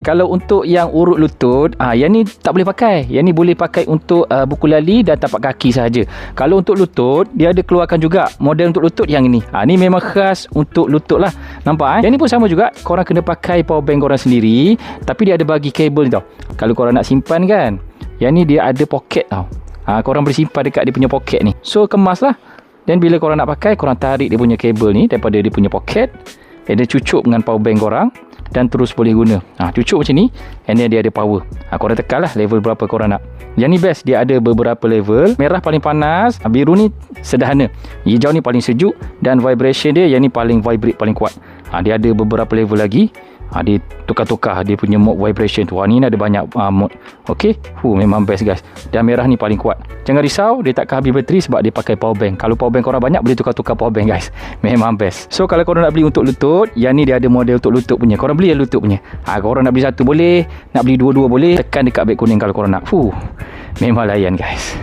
Kalau untuk yang urut lutut, yang ni tak boleh pakai. Yang ni boleh pakai untuk buku lali dan tapak kaki sahaja. Kalau untuk lutut, dia ada keluarkan juga model untuk lutut yang ini. Ni memang khas untuk lutut lah. Nampak Yang ni pun sama juga. Korang kena pakai power bank korang sendiri. Tapi dia ada bagi kabel tau. Kalau korang nak simpan kan, yang ni dia ada poket tau. Korang boleh simpan dekat dia punya poket ni. So kemas lah. Dan bila korang nak pakai, korang tarik dia punya kabel ni daripada dia punya poket. Dan dia cucuk dengan power bank korang. Dan terus boleh guna. Cucuk macam ni. And then dia ada power. Korang tekan lah level berapa korang nak. Yang ni best. Dia ada beberapa level. Merah paling panas. Biru ni sederhana. Hijau ni paling sejuk. Dan vibration dia, yang ni paling vibrate, paling kuat. Dia ada beberapa level lagi. Dia tukar-tukar dia punya mode vibration tu. Ni ada banyak mode. Okay. Memang best guys. Dan merah ni paling kuat. Jangan risau, dia takkan habis bateri sebab dia pakai power bank. Kalau power bank korang banyak, boleh tukar-tukar power bank guys. Memang best. So kalau korang nak beli untuk lutut, yang ni dia ada model untuk lutut punya. Korang beli yang lutut punya. Korang nak beli satu boleh, nak beli dua-dua boleh. Tekan dekat beg kuning kalau korang nak. Memang layan guys.